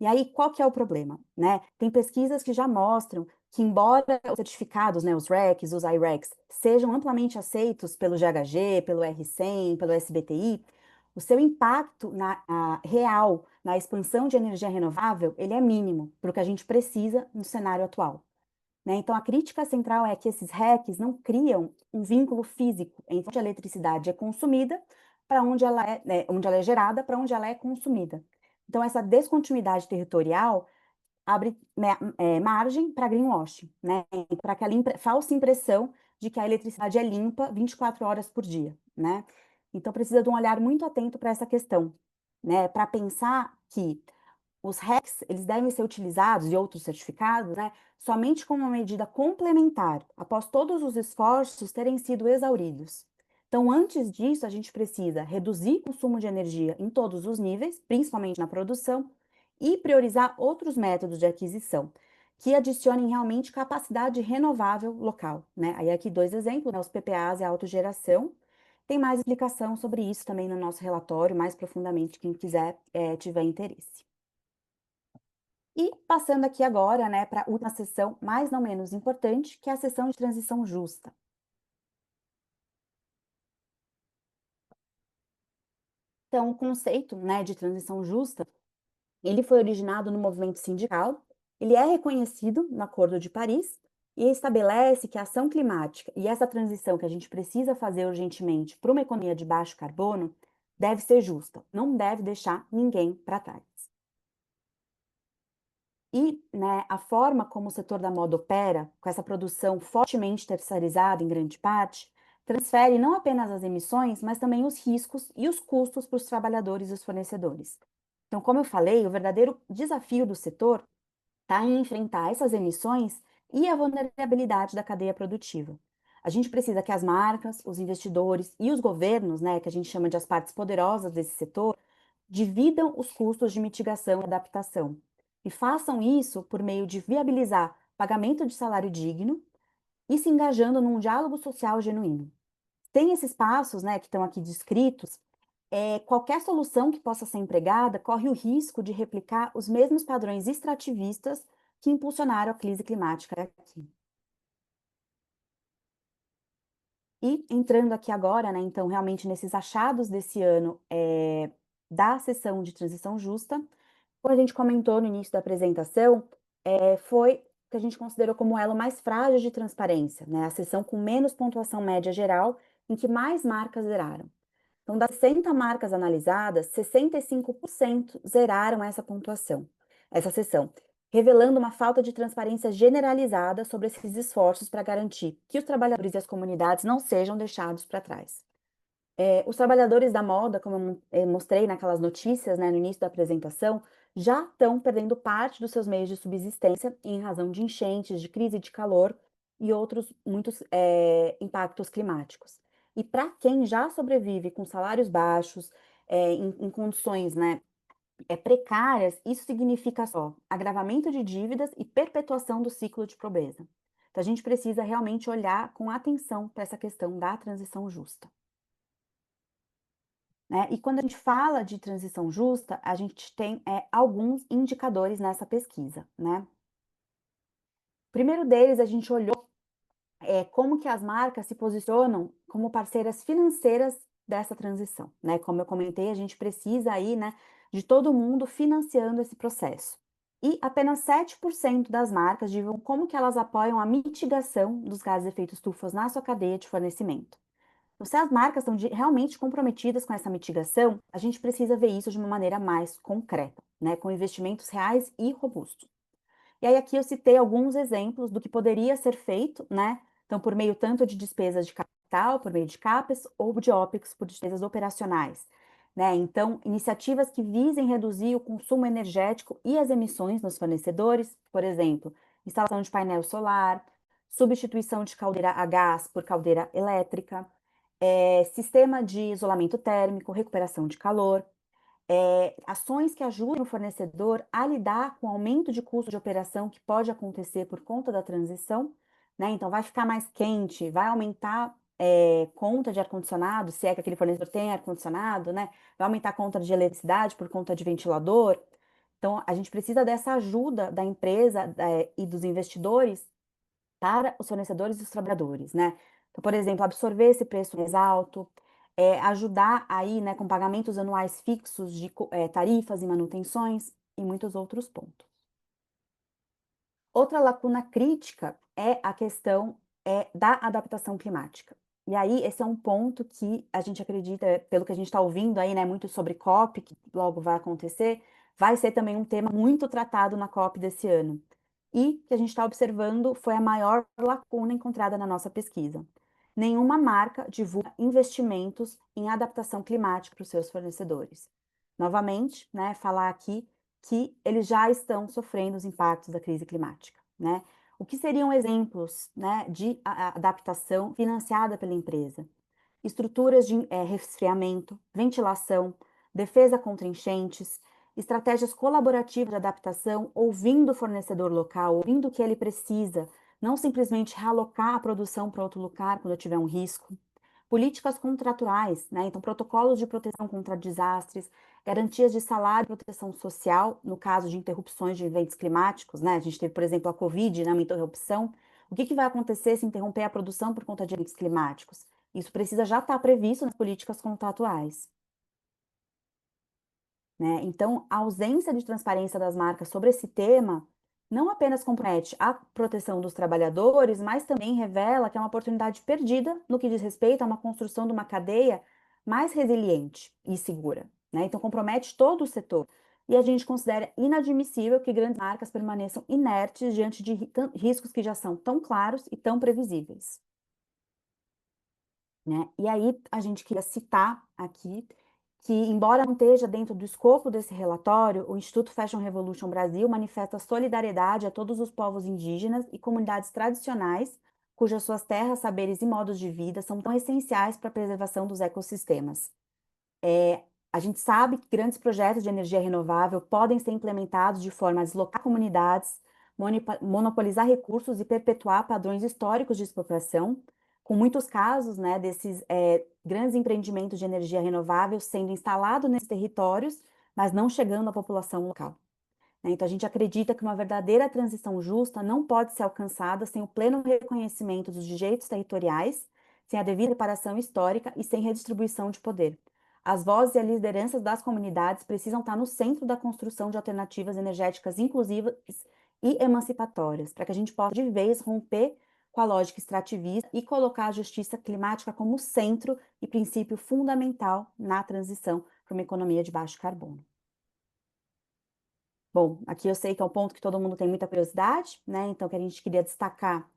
E aí, qual que é o problema, né? Tem pesquisas que já mostram que, embora os certificados, né, os RECs, os I-RECs, sejam amplamente aceitos pelo GHG, pelo R100, pelo SBTI, o seu impacto real na expansão de energia renovável, ele é mínimo para o que a gente precisa no cenário atual. Né? Então, a crítica central é que esses RECs não criam um vínculo físico entre onde a eletricidade é consumida para onde ela é, né, onde ela é gerada para onde ela é consumida. Então, essa descontinuidade territorial abre margem para greenwashing, né? Para aquela falsa impressão de que a eletricidade é limpa 24 horas por dia, né? Então, precisa de um olhar muito atento para essa questão, né? Para pensar que os RECs, eles devem ser utilizados e outros certificados, né, somente como uma medida complementar, após todos os esforços terem sido exauridos. Então, antes disso, a gente precisa reduzir o consumo de energia em todos os níveis, principalmente na produção, e priorizar outros métodos de aquisição, que adicionem realmente capacidade renovável local, né? Aí aqui dois exemplos, né, os PPAs e a autogeração. Tem mais explicação sobre isso também no nosso relatório, mais profundamente, quem quiser, tiver interesse. E passando aqui agora, né, para a última sessão, mais não menos importante, que é a sessão de transição justa. Então, o conceito, né, de transição justa, ele foi originado no movimento sindical, ele é reconhecido no Acordo de Paris e estabelece que a ação climática e essa transição que a gente precisa fazer urgentemente para uma economia de baixo carbono deve ser justa, não deve deixar ninguém para trás. E, né, a forma como o setor da moda opera, com essa produção fortemente terceirizada em grande parte, transfere não apenas as emissões, mas também os riscos e os custos para os trabalhadores e os fornecedores. Então, como eu falei, o verdadeiro desafio do setor está em enfrentar essas emissões e a vulnerabilidade da cadeia produtiva. A gente precisa que as marcas, os investidores e os governos, né, que a gente chama de as partes poderosas desse setor, dividam os custos de mitigação e adaptação. E façam isso por meio de viabilizar pagamento de salário digno e se engajando num diálogo social genuíno. Tem esses passos, né, que estão aqui descritos, qualquer solução que possa ser empregada corre o risco de replicar os mesmos padrões extrativistas que impulsionaram a crise climática aqui. E entrando aqui agora, né, então, realmente nesses achados desse ano da sessão de transição justa, como a gente comentou no início da apresentação, foi o que a gente considerou como o elo mais frágil de transparência, né? A sessão com menos pontuação média geral, em que mais marcas zeraram. Então, das 60 marcas analisadas, 65% zeraram essa sessão, revelando uma falta de transparência generalizada sobre esses esforços para garantir que os trabalhadores e as comunidades não sejam deixados para trás. Os trabalhadores da moda, como eu mostrei naquelas notícias, né, no início da apresentação, já estão perdendo parte dos seus meios de subsistência em razão de enchentes, de crise de calor e outros muitos impactos climáticos. E para quem já sobrevive com salários baixos, em condições, né, precárias, isso significa só agravamento de dívidas e perpetuação do ciclo de pobreza. Então, a gente precisa realmente olhar com atenção para essa questão da transição justa. Né? E quando a gente fala de transição justa, a gente tem alguns indicadores nessa pesquisa, né? O primeiro deles, a gente olhou como que as marcas se posicionam como parceiras financeiras dessa transição, né? Como eu comentei, a gente precisa aí, né, de todo mundo financiando esse processo. E apenas 7% das marcas divulgam como que elas apoiam a mitigação dos gases de efeito estufa na sua cadeia de fornecimento. Então, se as marcas estão realmente comprometidas com essa mitigação, a gente precisa ver isso de uma maneira mais concreta, né, com investimentos reais e robustos. E aí aqui eu citei alguns exemplos do que poderia ser feito, né? Então, por meio tanto de despesas de capital, por meio de CAPEX, ou de OPEX, por despesas operacionais, né? Então, iniciativas que visem reduzir o consumo energético e as emissões nos fornecedores, por exemplo, instalação de painel solar, substituição de caldeira a gás por caldeira elétrica, sistema de isolamento térmico, recuperação de calor, ações que ajudem o fornecedor a lidar com o aumento de custo de operação que pode acontecer por conta da transição, né? Então, vai ficar mais quente, vai aumentar conta de ar-condicionado, se é que aquele fornecedor tem ar-condicionado, né? Vai aumentar a conta de eletricidade por conta de ventilador. Então, a gente precisa dessa ajuda da empresa e dos investidores para os fornecedores e os trabalhadores, né? Então, por exemplo, absorver esse preço mais alto, ajudar aí, né, com pagamentos anuais fixos de tarifas e manutenções e muitos outros pontos. Outra lacuna crítica é a questão da adaptação climática. E aí, esse é um ponto que a gente acredita, pelo que a gente está ouvindo aí, né, muito sobre COP, que logo vai acontecer, vai ser também um tema muito tratado na COP desse ano. E que a gente está observando foi a maior lacuna encontrada na nossa pesquisa. Nenhuma marca divulga investimentos em adaptação climática para os seus fornecedores. Novamente, né, falar aqui que eles já estão sofrendo os impactos da crise climática, né? O que seriam exemplos, né, de adaptação financiada pela empresa? Estruturas de resfriamento, ventilação, defesa contra enchentes, estratégias colaborativas de adaptação, ouvindo o fornecedor local, ouvindo o que ele precisa, não simplesmente realocar a produção para outro lugar quando tiver um risco. Políticas contratuais, né? Então, protocolos de proteção contra desastres, garantias de salário e proteção social, no caso de interrupções de eventos climáticos, né? A gente teve, por exemplo, a Covid, né? Uma interrupção. O que vai acontecer se interromper a produção por conta de eventos climáticos? Isso precisa já estar previsto nas políticas contratuais. Né? Então, a ausência de transparência das marcas sobre esse tema não apenas compromete a proteção dos trabalhadores, mas também revela que é uma oportunidade perdida no que diz respeito a uma construção de uma cadeia mais resiliente e segura. Né? Então, compromete todo o setor. E a gente considera inadmissível que grandes marcas permaneçam inertes diante de riscos que já são tão claros e tão previsíveis. Né? E aí, a gente queria citar aqui que, embora não esteja dentro do escopo desse relatório, o Instituto Fashion Revolution Brasil manifesta solidariedade a todos os povos indígenas e comunidades tradicionais, cujas suas terras, saberes e modos de vida são tão essenciais para a preservação dos ecossistemas. A gente sabe que grandes projetos de energia renovável podem ser implementados de forma a deslocar comunidades, monopolizar recursos e perpetuar padrões históricos de expropriação, com muitos casos, né, desses grandes empreendimentos de energia renovável sendo instalados nesses territórios, mas não chegando à população local. Né? Então, a gente acredita que uma verdadeira transição justa não pode ser alcançada sem o pleno reconhecimento dos direitos territoriais, sem a devida reparação histórica e sem redistribuição de poder. As vozes e as lideranças das comunidades precisam estar no centro da construção de alternativas energéticas inclusivas e emancipatórias, para que a gente possa de vez romper com a lógica extrativista e colocar a justiça climática como centro e princípio fundamental na transição para uma economia de baixo carbono. Bom, aqui eu sei que é um ponto que todo mundo tem muita curiosidade, né? Então, que a gente queria destacar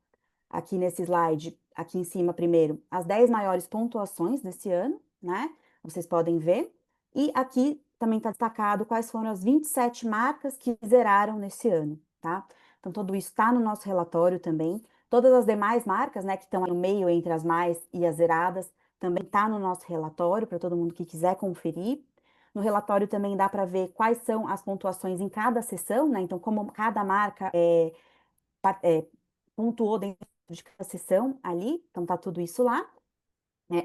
aqui nesse slide, aqui em cima primeiro, as 10 maiores pontuações desse ano, né? Vocês podem ver. E aqui também está destacado quais foram as 27 marcas que zeraram nesse ano, tá? Então, tudo isso está no nosso relatório também. Todas as demais marcas, né, que estão no meio entre as mais e as zeradas, também está no nosso relatório, para todo mundo que quiser conferir. No relatório também dá para ver quais são as pontuações em cada seção, né? Então, como cada marca pontuou dentro de cada sessão ali, então tá tudo isso lá.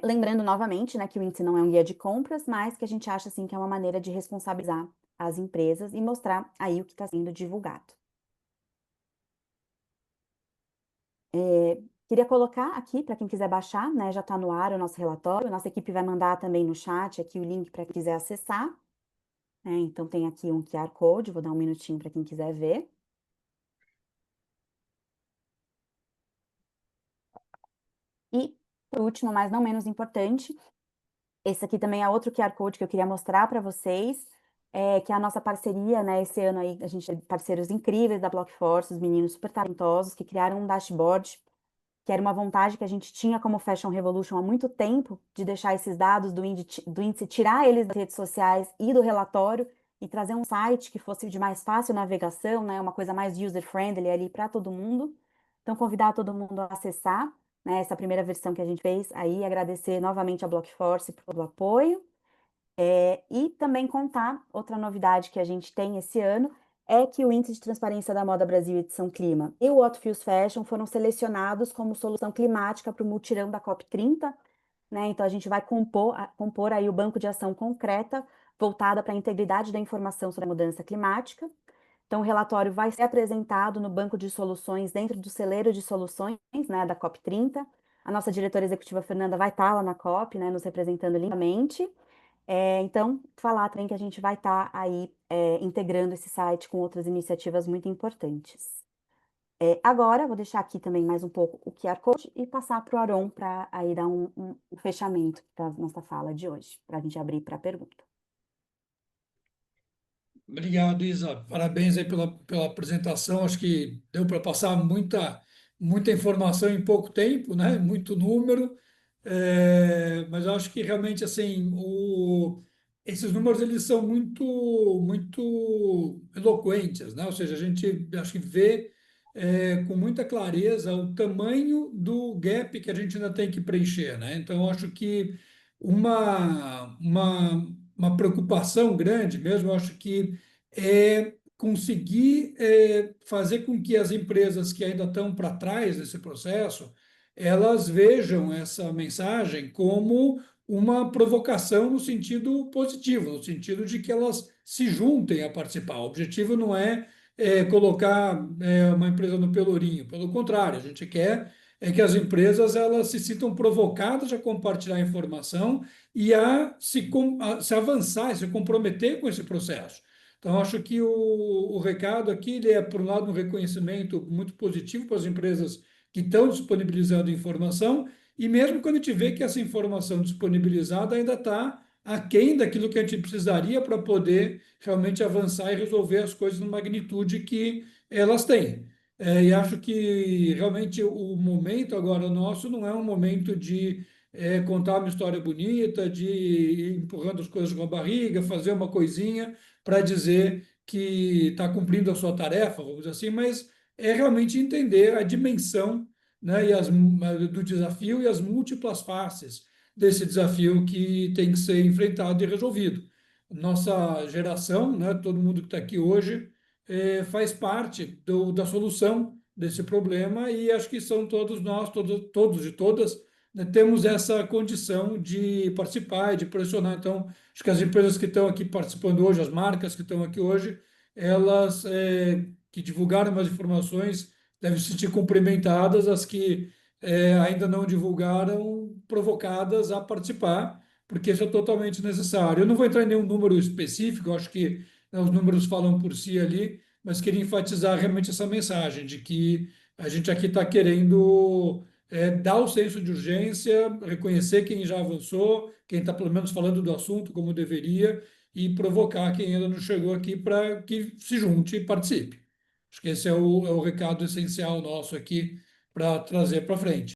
Lembrando novamente, né, que o índice não é um guia de compras, mas que a gente acha assim que é uma maneira de responsabilizar as empresas e mostrar aí o que está sendo divulgado. Queria colocar aqui para quem quiser baixar, né, já está no ar o nosso relatório. Nossa equipe vai mandar também no chat aqui o link para quem quiser acessar. Então tem aqui um QR Code, vou dar um minutinho para quem quiser ver. E, por último, mas não menos importante, esse aqui também é outro QR Code que eu queria mostrar para vocês, que é a nossa parceria, né? Esse ano aí a gente tem parceiros incríveis da Blockforce, os meninos super talentosos que criaram um dashboard, que era uma vontade que a gente tinha como Fashion Revolution há muito tempo, de deixar esses dados do índice, tirar eles das redes sociais e do relatório e trazer um site que fosse de mais fácil navegação, né? Uma coisa mais user-friendly ali para todo mundo. Então, convidar todo mundo a acessar, né, essa primeira versão que a gente fez aí, agradecer novamente a Blockforce por todo o apoio. E também contar outra novidade que a gente tem esse ano é que o Índice de Transparência da Moda Brasil Edição Clima e o What Feels Fashion foram selecionados como solução climática para o mutirão da COP30, né? Então a gente vai compor aí o banco de ação concreta voltada para a integridade da informação sobre a mudança climática. Então o relatório vai ser apresentado no banco de soluções dentro do celeiro de soluções, né, da COP30. A nossa diretora executiva Fernanda vai estar lá na COP, né, nos representando lindamente. Então, falar também que a gente vai estar aí integrando esse site com outras iniciativas muito importantes. Agora, vou deixar aqui também mais um pouco o QR Code e passar para o Aron para aí dar um fechamento da nossa fala de hoje, para a gente abrir para a pergunta. Obrigado, Isa. Parabéns aí pela apresentação. Acho que deu para passar muita informação em pouco tempo, né? Muito número. Mas eu acho que realmente assim esses números eles são muito eloquentes, né? Ou seja, a gente acho que vê com muita clareza o tamanho do gap que a gente ainda tem que preencher, né? Então, eu acho que uma preocupação grande mesmo, eu acho que é conseguir fazer com que as empresas que ainda estão para trás desse processo elas vejam essa mensagem como uma provocação no sentido positivo, no sentido de que elas se juntem a participar. O objetivo não é colocar uma empresa no pelourinho, pelo contrário, a gente quer que as empresas elas se sintam provocadas a compartilhar informação e a se avançar, se comprometer com esse processo. Então, acho que o recado aqui ele é, por um lado, um reconhecimento muito positivo para as empresas que estão disponibilizando informação, e mesmo quando a gente vê que essa informação disponibilizada ainda está aquém daquilo que a gente precisaria para poder realmente avançar e resolver as coisas na magnitude que elas têm. E acho que realmente o momento agora nosso não é um momento de contar uma história bonita, de ir empurrando as coisas com a barriga, fazer uma coisinha para dizer que está cumprindo a sua tarefa, vamos dizer assim, mas é realmente entender a dimensão, né, do desafio e as múltiplas faces desse desafio que tem que ser enfrentado e resolvido. Nossa geração, né, todo mundo que está aqui hoje, faz parte da solução desse problema e acho que são todos nós, todos e todas, né, temos essa condição de participar e de pressionar. Então, acho que as empresas que estão aqui participando hoje, as marcas que estão aqui hoje, elas que divulgaram mais informações devem se sentir cumprimentadas, as que ainda não divulgaram, provocadas a participar, porque isso é totalmente necessário. Eu não vou entrar em nenhum número específico, eu acho que né, os números falam por si ali, mas queria enfatizar realmente essa mensagem de que a gente aqui está querendo dar o senso de urgência, reconhecer quem já avançou, quem está pelo menos falando do assunto como deveria, e provocar quem ainda não chegou aqui para que se junte e participe. Acho que esse é o recado essencial nosso aqui para trazer para frente.